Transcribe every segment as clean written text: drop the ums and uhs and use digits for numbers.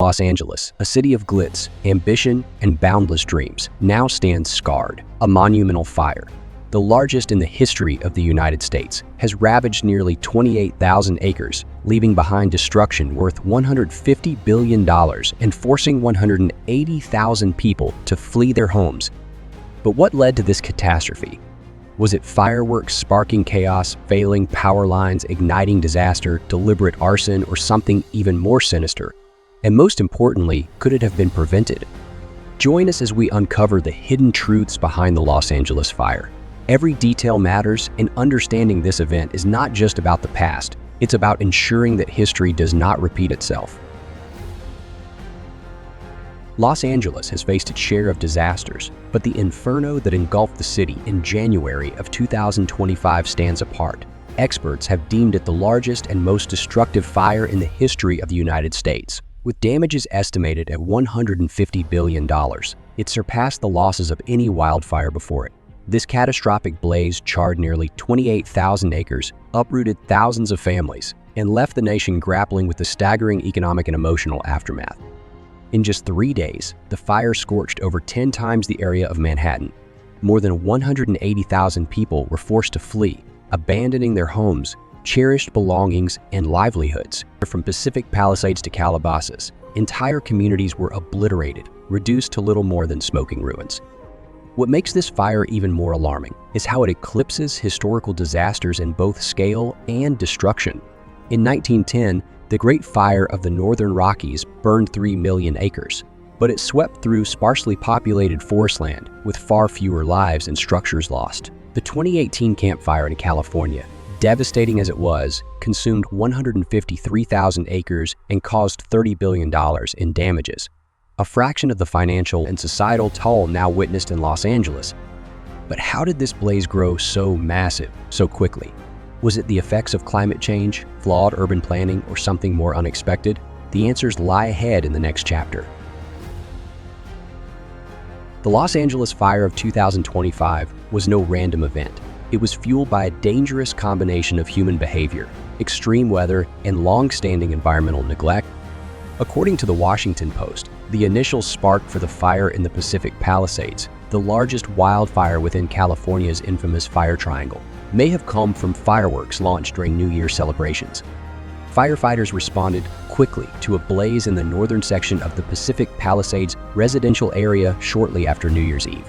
Los Angeles, a city of glitz, ambition, and boundless dreams, now stands scarred. A monumental fire, the largest in the history of the United States, has ravaged nearly 28,000 acres, leaving behind destruction worth $150 billion and forcing 180,000 people to flee their homes. But what led to this catastrophe? Was it fireworks sparking chaos, failing power lines, igniting disaster, deliberate arson, or something even more sinister? And most importantly, could it have been prevented? Join us as we uncover the hidden truths behind the Los Angeles fire. Every detail matters, and understanding this event is not just about the past, it's about ensuring that history does not repeat itself. Los Angeles has faced its share of disasters, but the inferno that engulfed the city in January of 2025 stands apart. Experts have deemed it the largest and most destructive fire in the history of the United States. With damages estimated at $150 billion, it surpassed the losses of any wildfire before it. This catastrophic blaze charred nearly 28,000 acres, uprooted thousands of families, and left the nation grappling with the staggering economic and emotional aftermath. In just 3 days, the fire scorched over 10 times the area of Manhattan. More than 180,000 people were forced to flee, abandoning their homes, cherished belongings, and livelihoods. From Pacific Palisades to Calabasas, entire communities were obliterated, reduced to little more than smoking ruins. What makes this fire even more alarming is how it eclipses historical disasters in both scale and destruction. In 1910, the Great Fire of the Northern Rockies burned 3 million acres, but it swept through sparsely populated forest land with far fewer lives and structures lost. The 2018 Camp Fire in California, devastating as it was, consumed 153,000 acres and caused $30 billion in damages, a fraction of the financial and societal toll now witnessed in Los Angeles. But how did this blaze grow so massive so quickly? Was it the effects of climate change, flawed urban planning, or something more unexpected? The answers lie ahead in the next chapter. The Los Angeles fire of 2025 was no random event. It was fueled by a dangerous combination of human behavior, extreme weather, and long-standing environmental neglect. According to the Washington Post, the initial spark for the fire in the Pacific Palisades, the largest wildfire within California's infamous Fire Triangle, may have come from fireworks launched during New Year celebrations. Firefighters responded quickly to a blaze in the northern section of the Pacific Palisades residential area shortly after New Year's Eve.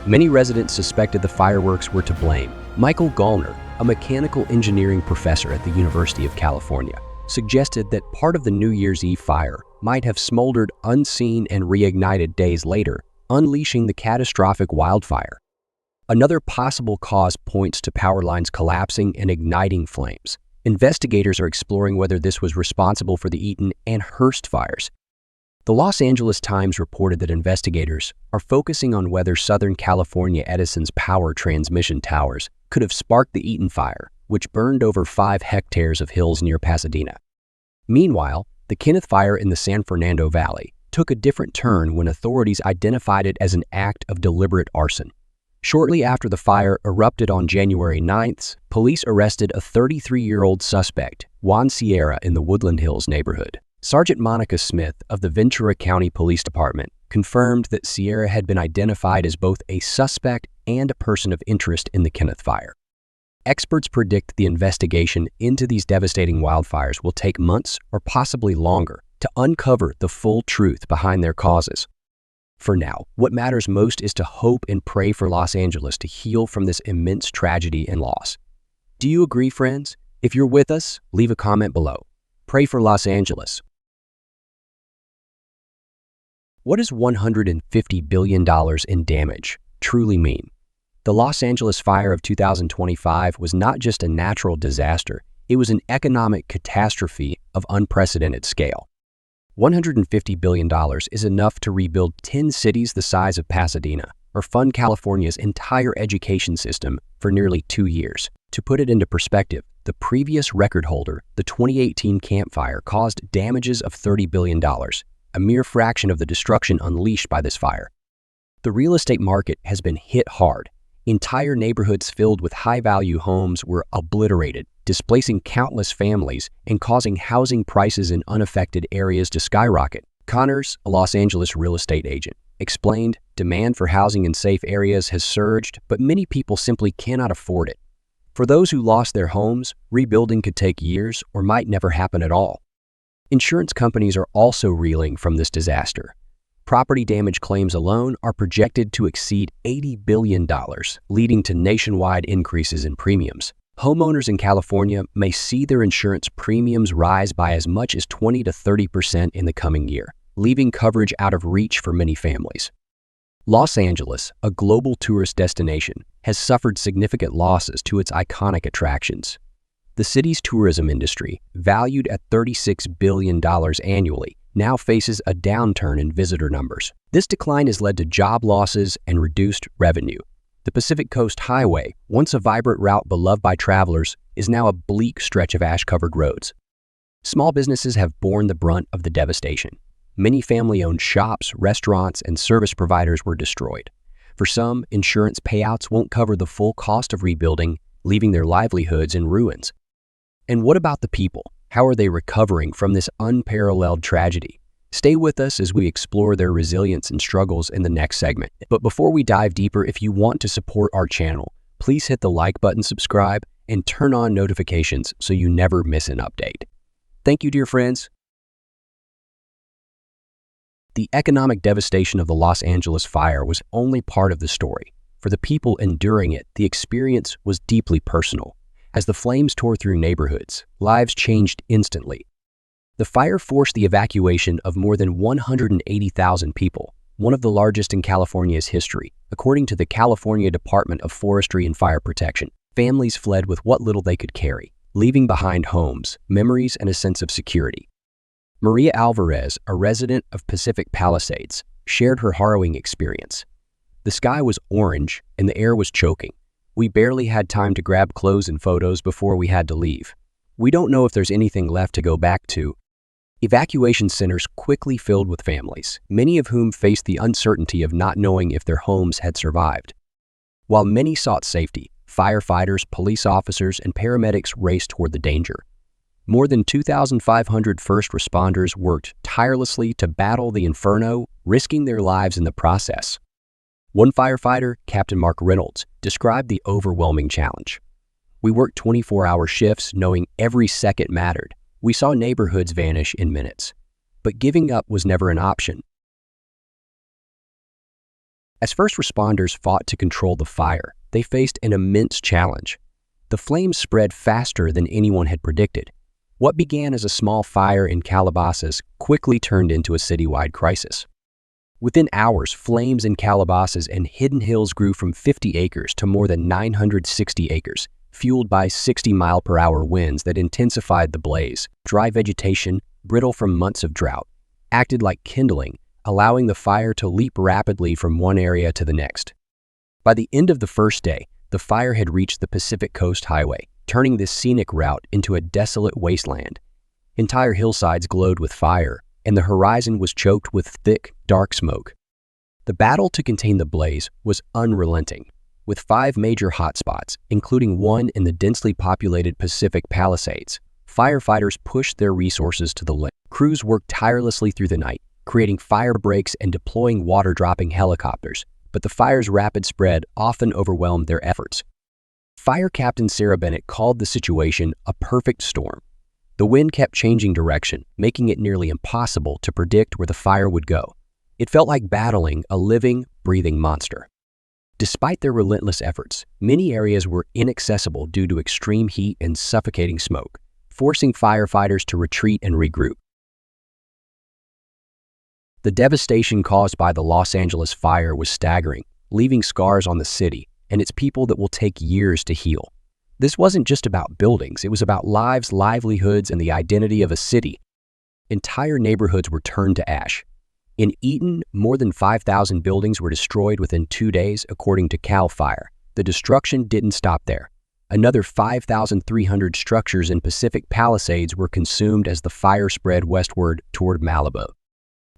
Many residents suspected the fireworks were to blame. Michael Gallner, a mechanical engineering professor at the University of California, suggested that part of the New Year's Eve fire might have smoldered unseen and reignited days later, unleashing the catastrophic wildfire. Another possible cause points to power lines collapsing and igniting flames. Investigators are exploring whether this was responsible for the Eaton and Hearst fires. The Los Angeles Times reported that investigators are focusing on whether Southern California Edison's power transmission towers could have sparked the Eaton fire, which burned over 5 hectares of hills near Pasadena. Meanwhile, the Kenneth fire in the San Fernando Valley took a different turn when authorities identified it as an act of deliberate arson. Shortly after the fire erupted on January 9th, police arrested a 33-year-old suspect, Juan Sierra, in the Woodland Hills neighborhood. Sergeant Monica Smith of the Ventura County Police Department confirmed that Sierra had been identified as both a suspect and a person of interest in the Kenneth fire. Experts predict the investigation into these devastating wildfires will take months or possibly longer to uncover the full truth behind their causes. For now, what matters most is to hope and pray for Los Angeles to heal from this immense tragedy and loss. Do you agree, friends? If you're with us, leave a comment below. Pray for Los Angeles. What does $150 billion in damage truly mean? The Los Angeles fire of 2025 was not just a natural disaster, it was an economic catastrophe of unprecedented scale. $150 billion is enough to rebuild 10 cities the size of Pasadena, or fund California's entire education system for nearly 2 years. To put it into perspective, the previous record holder, the 2018 Camp Fire, caused damages of $30 billion, a mere fraction of the destruction unleashed by this fire. The real estate market has been hit hard. Entire neighborhoods filled with high-value homes were obliterated, displacing countless families and causing housing prices in unaffected areas to skyrocket. Connors, a Los Angeles real estate agent, explained, demand for housing in safe areas has surged, but many people simply cannot afford it. For those who lost their homes, rebuilding could take years or might never happen at all. Insurance companies are also reeling from this disaster. Property damage claims alone are projected to exceed $80 billion, leading to nationwide increases in premiums. Homeowners in California may see their insurance premiums rise by as much as 20 to 30% in the coming year, leaving coverage out of reach for many families. Los Angeles, a global tourist destination, has suffered significant losses to its iconic attractions. The city's tourism industry, valued at $36 billion annually, now faces a downturn in visitor numbers. This decline has led to job losses and reduced revenue. The Pacific Coast Highway, once a vibrant route beloved by travelers, is now a bleak stretch of ash-covered roads. Small businesses have borne the brunt of the devastation. Many family-owned shops, restaurants, and service providers were destroyed. For some, insurance payouts won't cover the full cost of rebuilding, leaving their livelihoods in ruins. And what about the people? How are they recovering from this unparalleled tragedy? Stay with us as we explore their resilience and struggles in the next segment. But before we dive deeper, if you want to support our channel, please hit the like button, subscribe, and turn on notifications so you never miss an update. Thank you, dear friends. The economic devastation of the Los Angeles fire was only part of the story. For the people enduring it, the experience was deeply personal. As the flames tore through neighborhoods, lives changed instantly. The fire forced the evacuation of more than 180,000 people, one of the largest in California's history, according to the California Department of Forestry and Fire Protection. Families fled with what little they could carry, leaving behind homes, memories, and a sense of security. Maria Alvarez, a resident of Pacific Palisades, shared her harrowing experience. The sky was orange and the air was choking. We barely had time to grab clothes and photos before we had to leave. We don't know if there's anything left to go back to. Evacuation centers quickly filled with families, many of whom faced the uncertainty of not knowing if their homes had survived. While many sought safety, firefighters, police officers, and paramedics raced toward the danger. More than 2,500 first responders worked tirelessly to battle the inferno, risking their lives in the process. One firefighter, Captain Mark Reynolds, described the overwhelming challenge. We worked 24-hour shifts knowing every second mattered. We saw neighborhoods vanish in minutes. But giving up was never an option. As first responders fought to control the fire, they faced an immense challenge. The flames spread faster than anyone had predicted. What began as a small fire in Calabasas quickly turned into a citywide crisis. Within hours, flames in Calabasas and Hidden Hills grew from 50 acres to more than 960 acres, fueled by 60-mile-per-hour winds that intensified the blaze. Dry vegetation, brittle from months of drought, acted like kindling, allowing the fire to leap rapidly from one area to the next. By the end of the first day, the fire had reached the Pacific Coast Highway, turning this scenic route into a desolate wasteland. Entire hillsides glowed with fire, and the horizon was choked with thick, dark smoke. The battle to contain the blaze was unrelenting. With 5 major hotspots, including one in the densely populated Pacific Palisades, firefighters pushed their resources to the limit. Crews worked tirelessly through the night, creating fire breaks and deploying water-dropping helicopters, but the fire's rapid spread often overwhelmed their efforts. Fire Captain Sarah Bennett called the situation a perfect storm. The wind kept changing direction, making it nearly impossible to predict where the fire would go. It felt like battling a living, breathing monster. Despite their relentless efforts, many areas were inaccessible due to extreme heat and suffocating smoke, forcing firefighters to retreat and regroup. The devastation caused by the Los Angeles fire was staggering, leaving scars on the city and its people that will take years to heal. This wasn't just about buildings, it was about lives, livelihoods, and the identity of a city. Entire neighborhoods were turned to ash. In Eaton, more than 5,000 buildings were destroyed within 2 days, according to CAL FIRE. The destruction didn't stop there. Another 5,300 structures in Pacific Palisades were consumed as the fire spread westward toward Malibu.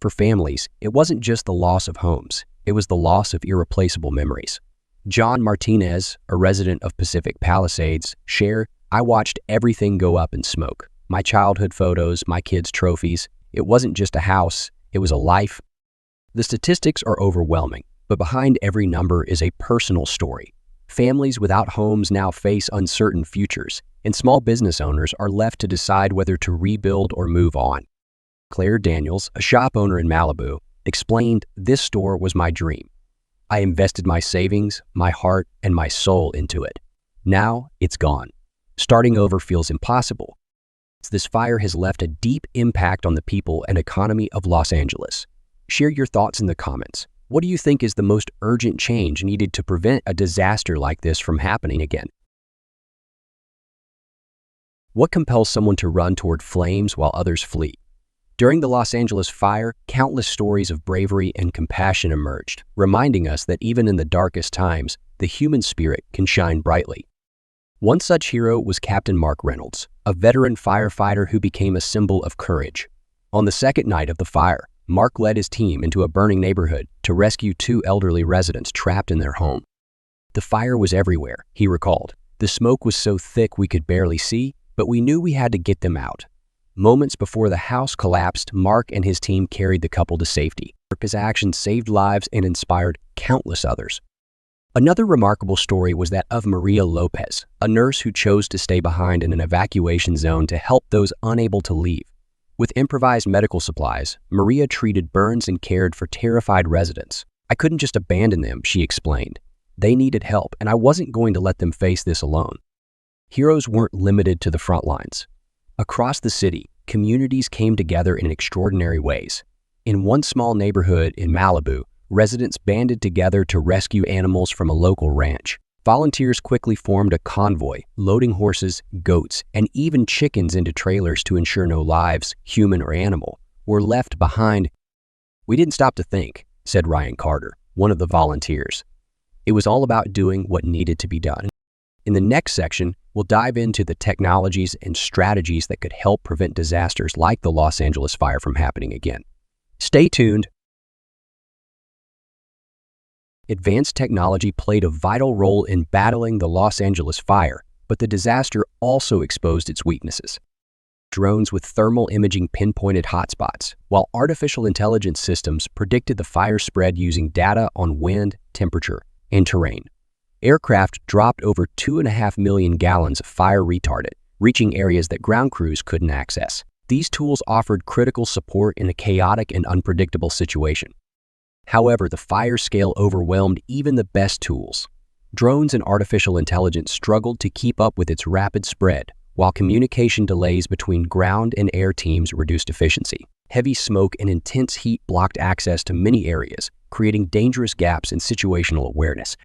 For families, it wasn't just the loss of homes, it was the loss of irreplaceable memories. John Martinez, a resident of Pacific Palisades, shared, "I watched everything go up in smoke. My childhood photos, my kids' trophies. It wasn't just a house, It was a life. The statistics are overwhelming, but behind every number is a personal story. Families without homes now face uncertain futures, and small business owners are left to decide whether to rebuild or move on. Claire Daniels, a shop owner in Malibu, explained, "This store was my dream. I invested my savings, my heart, and my soul into it. Now it's gone. Starting over feels impossible." This fire has left a deep impact on the people and economy of Los Angeles. Share your thoughts in the comments. What do you think is the most urgent change needed to prevent a disaster like this from happening again? What compels someone to run toward flames while others flee? During the Los Angeles fire, countless stories of bravery and compassion emerged, reminding us that even in the darkest times, the human spirit can shine brightly. One such hero was Captain Mark Reynolds, a veteran firefighter who became a symbol of courage. On the second night of the fire, Mark led his team into a burning neighborhood to rescue two elderly residents trapped in their home. "The fire was everywhere," he recalled. "The smoke was so thick we could barely see, but we knew we had to get them out." Moments before the house collapsed, Mark and his team carried the couple to safety. His actions saved lives and inspired countless others. Another remarkable story was that of Maria Lopez, a nurse who chose to stay behind in an evacuation zone to help those unable to leave. With improvised medical supplies, Maria treated burns and cared for terrified residents. "I couldn't just abandon them," she explained. "They needed help, and I wasn't going to let them face this alone." Heroes weren't limited to the front lines. Across the city, communities came together in extraordinary ways. In one small neighborhood in Malibu, residents banded together to rescue animals from a local ranch. Volunteers quickly formed a convoy, loading horses, goats, and even chickens into trailers to ensure no lives, human or animal, were left behind. "We didn't stop to think," said Ryan Carter, one of the volunteers. "It was all about doing what needed to be done." In the next section, we'll dive into the technologies and strategies that could help prevent disasters like the Los Angeles fire from happening again. Stay tuned. Advanced technology played a vital role in battling the Los Angeles fire, but the disaster also exposed its weaknesses. Drones with thermal imaging pinpointed hotspots, while artificial intelligence systems predicted the fire spread using data on wind, temperature, and terrain. Aircraft dropped over 2.5 million gallons of fire retardant, reaching areas that ground crews couldn't access. These tools offered critical support in a chaotic and unpredictable situation. However, the fire scale overwhelmed even the best tools. Drones and artificial intelligence struggled to keep up with its rapid spread, while communication delays between ground and air teams reduced efficiency. Heavy smoke and intense heat blocked access to many areas, creating dangerous gaps in situational awareness.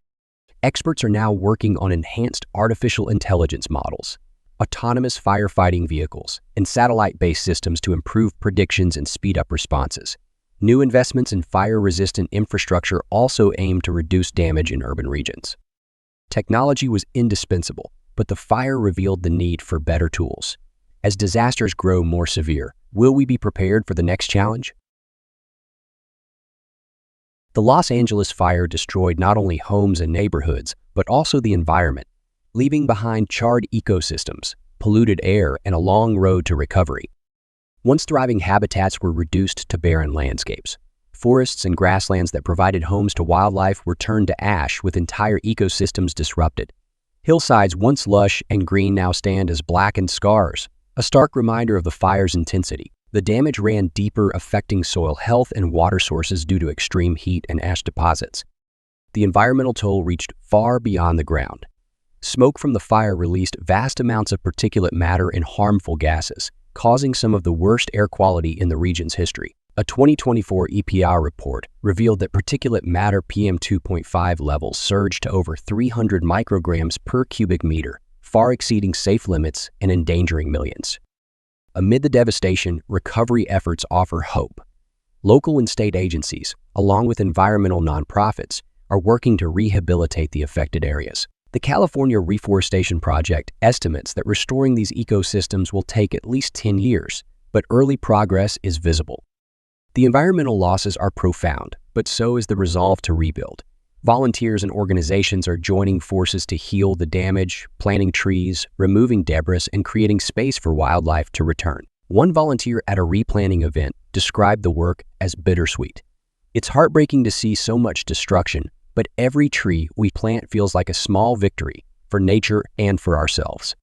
Experts are now working on enhanced artificial intelligence models, autonomous firefighting vehicles, and satellite-based systems to improve predictions and speed up responses. New investments in fire-resistant infrastructure also aim to reduce damage in urban regions. Technology was indispensable, but the fire revealed the need for better tools. As disasters grow more severe, will we be prepared for the next challenge? The Los Angeles fire destroyed not only homes and neighborhoods, but also the environment, leaving behind charred ecosystems, polluted air, and a long road to recovery. Once thriving habitats were reduced to barren landscapes. Forests and grasslands that provided homes to wildlife were turned to ash, with entire ecosystems disrupted. Hillsides once lush and green now stand as blackened scars, a stark reminder of the fire's intensity. The damage ran deeper, affecting soil health and water sources due to extreme heat and ash deposits. The environmental toll reached far beyond the ground. Smoke from the fire released vast amounts of particulate matter and harmful gases, causing some of the worst air quality in the region's history. A 2024 EPA report revealed that particulate matter PM2.5 levels surged to over 300 micrograms per cubic meter, far exceeding safe limits and endangering millions. Amid the devastation, recovery efforts offer hope. Local and state agencies, along with environmental nonprofits, are working to rehabilitate the affected areas. The California Reforestation Project estimates that restoring these ecosystems will take at least 10 years, but early progress is visible. The environmental losses are profound, but so is the resolve to rebuild. Volunteers and organizations are joining forces to heal the damage, planting trees, removing debris, and creating space for wildlife to return. One volunteer at a replanting event described the work as bittersweet. It's heartbreaking to see so much destruction, but every tree we plant feels like a small victory for nature and for ourselves.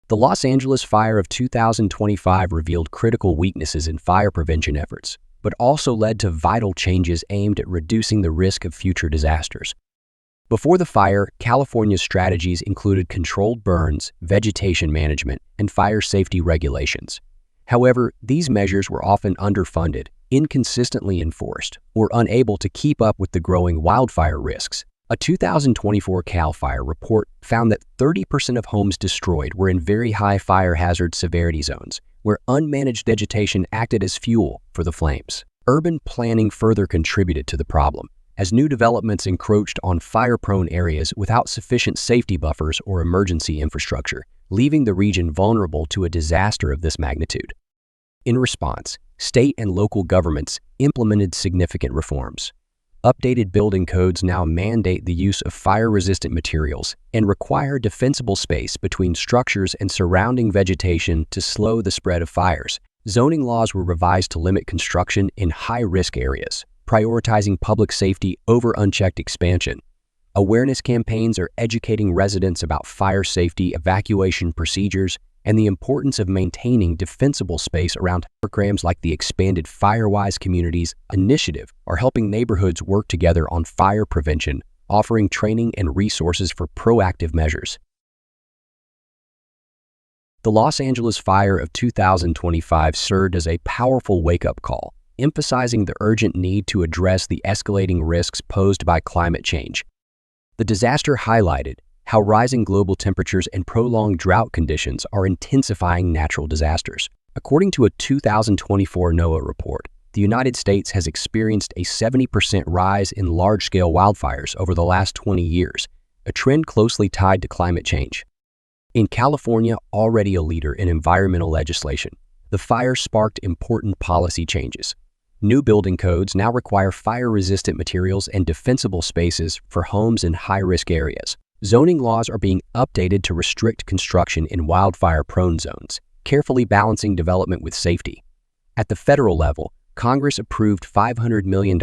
The Los Angeles fire of 2025 revealed critical weaknesses in fire prevention efforts, but also led to vital changes aimed at reducing the risk of future disasters. Before the fire, California's strategies included controlled burns, vegetation management, and fire safety regulations. However, these measures were often underfunded, inconsistently enforced, or unable to keep up with the growing wildfire risks. A 2024 CAL FIRE report found that 30% of homes destroyed were in very high fire hazard severity zones, where unmanaged vegetation acted as fuel for the flames. Urban planning further contributed to the problem, as new developments encroached on fire-prone areas without sufficient safety buffers or emergency infrastructure, leaving the region vulnerable to a disaster of this magnitude. In response, state and local governments implemented significant reforms. Updated building codes now mandate the use of fire-resistant materials and require defensible space between structures and surrounding vegetation to slow the spread of fires. Zoning laws were revised to limit construction in high-risk areas, prioritizing public safety over unchecked expansion. Awareness campaigns are educating residents about fire safety, evacuation procedures, and the importance of maintaining defensible space around. Programs like the expanded FireWise Communities initiative are helping neighborhoods work together on fire prevention, offering training and resources for proactive measures. The Los Angeles fire of 2025 served as a powerful wake-up call, emphasizing the urgent need to address the escalating risks posed by climate change. The disaster highlighted how rising global temperatures and prolonged drought conditions are intensifying natural disasters. According to a 2024 NOAA report, the United States has experienced a 70% rise in large-scale wildfires over the last 20 years, a trend closely tied to climate change. In California, already a leader in environmental legislation, the fire sparked important policy changes. New building codes now require fire-resistant materials and defensible spaces for homes in high-risk areas. Zoning laws are being updated to restrict construction in wildfire-prone zones, carefully balancing development with safety. At the federal level, Congress approved $500 million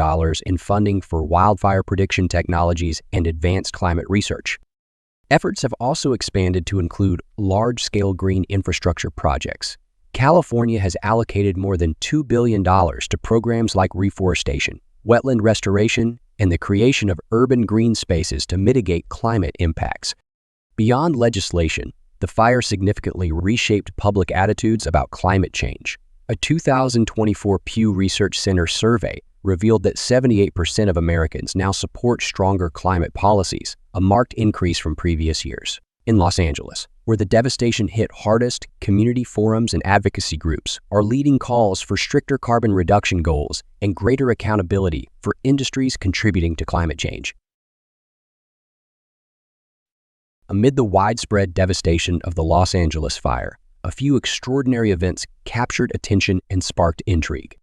in funding for wildfire prediction technologies and advanced climate research. Efforts have also expanded to include large-scale green infrastructure projects. California has allocated more than $2 billion to programs like reforestation, wetland restoration, and the creation of urban green spaces to mitigate climate impacts. Beyond legislation, the fire significantly reshaped public attitudes about climate change. A 2024 Pew Research Center survey revealed that 78% of Americans now support stronger climate policies, a marked increase from previous years. In Los Angeles, where the devastation hit hardest, community forums and advocacy groups are leading calls for stricter carbon reduction goals and greater accountability for industries contributing to climate change. Amid the widespread devastation of the Los Angeles fire, a few extraordinary events captured attention and sparked intrigue.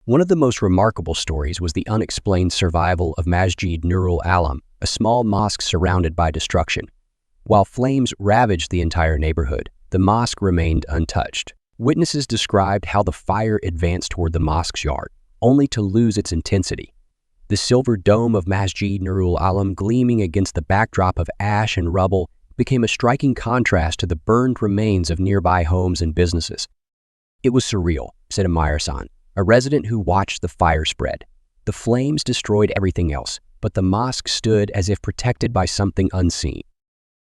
One of the most remarkable stories was the unexplained survival of Masjid Nurul Alam, a small mosque surrounded by destruction. While flames ravaged the entire neighborhood, the mosque remained untouched. Witnesses described how the fire advanced toward the mosque's yard, only to lose its intensity. The silver dome of Masjid Nurul Alam, gleaming against the backdrop of ash and rubble, became a striking contrast to the burned remains of nearby homes and businesses. "It was surreal," said Amir San, a resident who watched the fire spread. "The flames destroyed everything else, but the mosque stood as if protected by something unseen."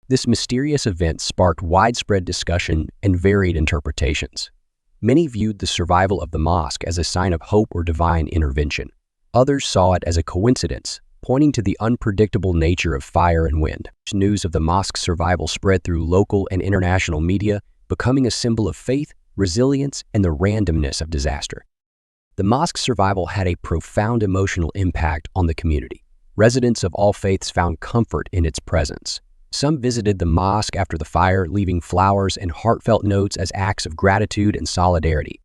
This mysterious event sparked widespread discussion and varied interpretations. Many viewed the survival of the mosque as a sign of hope or divine intervention. Others saw it as a coincidence, pointing to the unpredictable nature of fire and wind. News of the mosque's survival spread through local and international media, becoming a symbol of faith, resilience, and the randomness of disaster. The mosque's survival had a profound emotional impact on the community. Residents of all faiths found comfort in its presence. Some visited the mosque after the fire, leaving flowers and heartfelt notes as acts of gratitude and solidarity.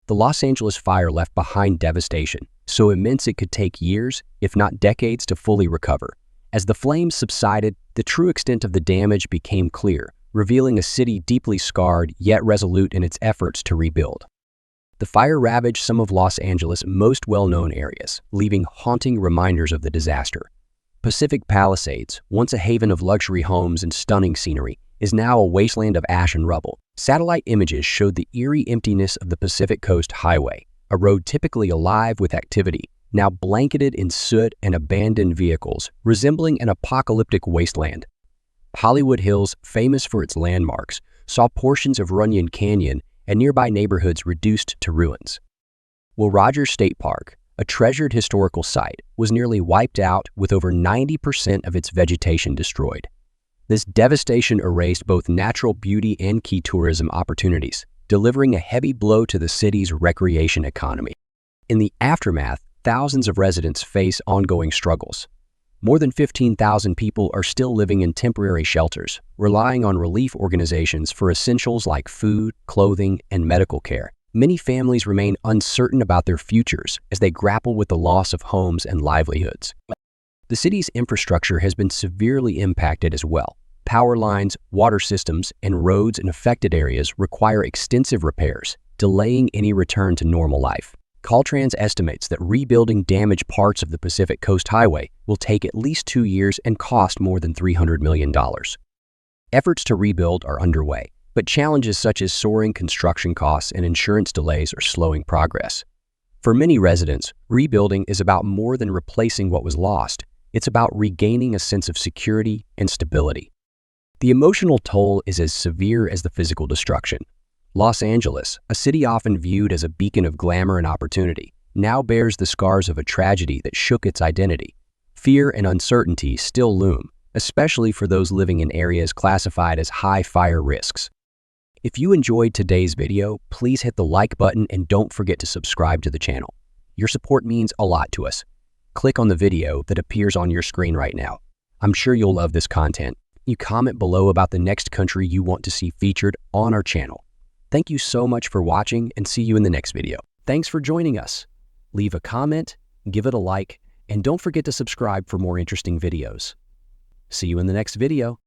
The Los Angeles fire left behind devastation, so immense it could take years, if not decades, to fully recover. As the flames subsided, the true extent of the damage became clear, revealing a city deeply scarred yet resolute in its efforts to rebuild. The fire ravaged some of Los Angeles' most well-known areas, leaving haunting reminders of the disaster. Pacific Palisades, once a haven of luxury homes and stunning scenery, is now a wasteland of ash and rubble. Satellite images showed the eerie emptiness of the Pacific Coast Highway, a road typically alive with activity, now blanketed in soot and abandoned vehicles, resembling an apocalyptic wasteland. Hollywood Hills, famous for its landmarks, saw portions of Runyon Canyon and nearby neighborhoods reduced to ruins. Will Rogers State Park, a treasured historical site, was nearly wiped out with over 90% of its vegetation destroyed. This devastation erased both natural beauty and key tourism opportunities, delivering a heavy blow to the city's recreation economy. In the aftermath, thousands of residents face ongoing struggles. More than 15,000 people are still living in temporary shelters, relying on relief organizations for essentials like food, clothing, and medical care. Many families remain uncertain about their futures as they grapple with the loss of homes and livelihoods. The city's infrastructure has been severely impacted as well. Power lines, water systems, and roads in affected areas require extensive repairs, delaying any return to normal life. Caltrans estimates that rebuilding damaged parts of the Pacific Coast Highway will take at least 2 years and cost more than $300 million. Efforts to rebuild are underway, but challenges such as soaring construction costs and insurance delays are slowing progress. For many residents, rebuilding is about more than replacing what was lost. It's about regaining a sense of security and stability. The emotional toll is as severe as the physical destruction. Los Angeles, a city often viewed as a beacon of glamour and opportunity, now bears the scars of a tragedy that shook its identity. Fear and uncertainty still loom, especially for those living in areas classified as high fire risks. If you enjoyed today's video, please hit the like button and don't forget to subscribe to the channel. Your support means a lot to us. Click on the video that appears on your screen right now. I'm sure you'll love this content. You comment below about the next country you want to see featured on our channel. Thank you so much for watching and see you in the next video. Thanks for joining us. Leave a comment, give it a like, and don't forget to subscribe for more interesting videos. See you in the next video.